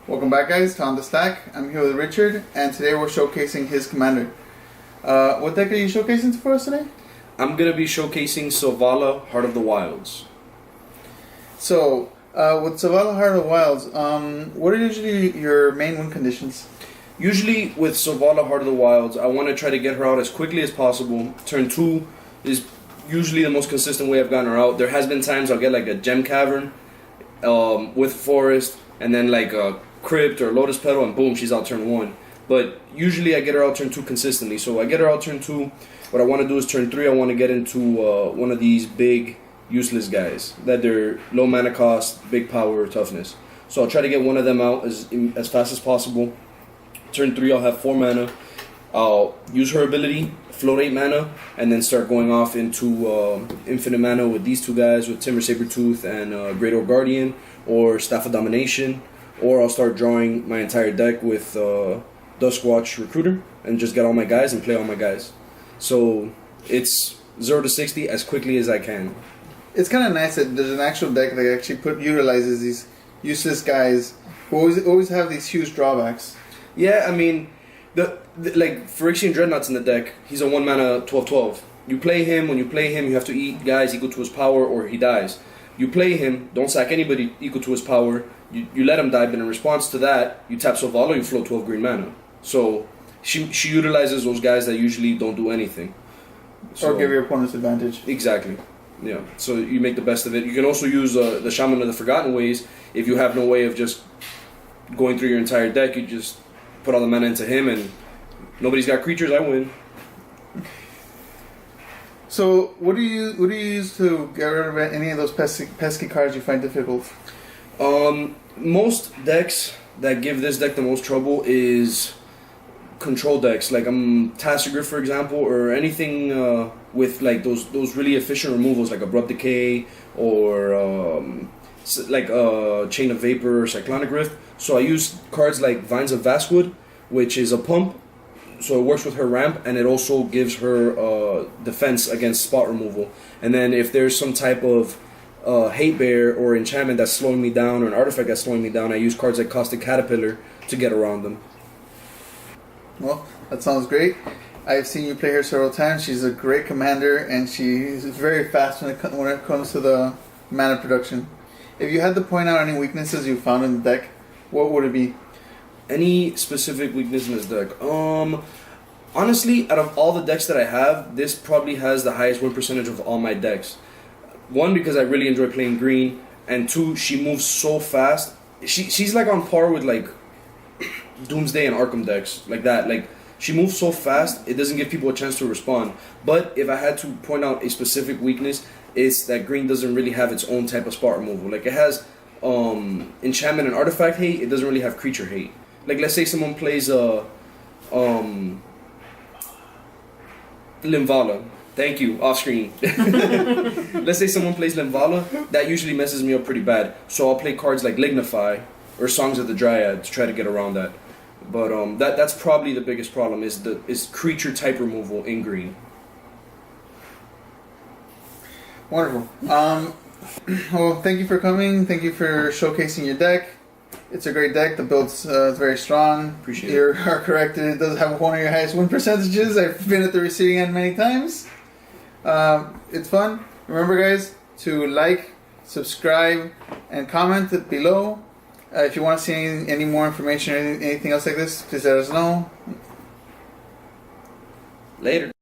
Welcome back, guys, to On the Stack. I'm here with Richard, and today we're showcasing his commander. What deck are you showcasing for us today? I'm going to be showcasing Selvala, Heart of the Wilds. So, with Selvala, Heart of the Wilds, what are usually your main win conditions? Usually with Selvala, Heart of the Wilds, I want to try to get her out as quickly as possible. Turn 2 is usually the most consistent way I've gotten her out. There has been times I'll get like a Gem Cavern with Forest, and then like a Crypt or Lotus Petal, and boom, she's out turn 1. But usually I get her out turn 2 consistently. So I get her out turn 2. What I want to do is turn 3, I want to get into one of these big useless guys that they're low mana cost, big power, toughness. So I'll try to get one of them out as fast as possible. Turn 3, I'll have 4 mana. I'll use her ability, float 8 mana, and then start going off into infinite mana with these two guys, with Timber Sabertooth and Great Orc Guardian, or Staff of Domination. Or I'll start drawing my entire deck with Duskwatch Recruiter and just get all my guys and play all my guys. So it's 0 to 60 as quickly as I can. It's kind of nice that there's an actual deck that actually utilizes these useless guys who always have these huge drawbacks. Yeah, I mean, like Phyrexian Dreadnought's in the deck. He's a 1 mana 12/12. You play him. When you play him, you have to eat guys equal to his power or he dies. You play him, don't sack anybody equal to his power. You let him die, but in response to that, you tap Selvala, you float 12 green mana. So she utilizes those guys that usually don't do anything. So, or give your opponents advantage. Exactly. Yeah. So you make the best of it. You can also use the Shaman of the Forgotten Ways if you have no way of just going through your entire deck. You just put all the mana into him, and nobody's got creatures. I win. So what do you use to get rid of any of those pesky cards you find difficult? Most decks that give this deck the most trouble is control decks, like Tassiger, for example, or anything with like those really efficient removals, like Abrupt Decay or like Chain of Vapor or Cyclonic Rift. So I use cards like Vines of Vastwood, which is a pump. So it works with her ramp, and it also gives her defense against spot removal. And then if there's some type of Hate Bear or enchantment that's slowing me down, or an artifact that's slowing me down, I use cards like Caustic Caterpillar to get around them. Well, that sounds great. I've seen you play her several times. She's a great commander, and she's very fast when it comes to the mana production. If you had to point out any weaknesses you found in the deck, what would it be? Any specific weakness in this deck? Honestly, out of all the decks that I have, this probably has the highest win percentage of all my decks. 1, because I really enjoy playing green, and 2, she moves so fast. She's like on par with like Doomsday and Arkham decks, like that. Like, she moves so fast, it doesn't give people a chance to respond. But if I had to point out a specific weakness, it's that green doesn't really have its own type of spot removal. Like, it has enchantment and artifact hate, it doesn't really have creature hate. Like, let's say someone plays Limvala. Thank you, off screen. Let's say someone plays Limvala, that usually messes me up pretty bad. So I'll play cards like Lignify or Songs of the Dryad to try to get around that. But that's probably the biggest problem is creature type removal in green. Wonderful. Well, thank you for coming. Thank you for showcasing your deck. It's a great deck. The build's very strong. Appreciate it. You are correct. It does have one of your highest win percentages. I've been at the receiving end many times. It's fun. Remember, guys, to like, subscribe, and comment below. If you want to see any more information or anything else like this, please let us know. Later.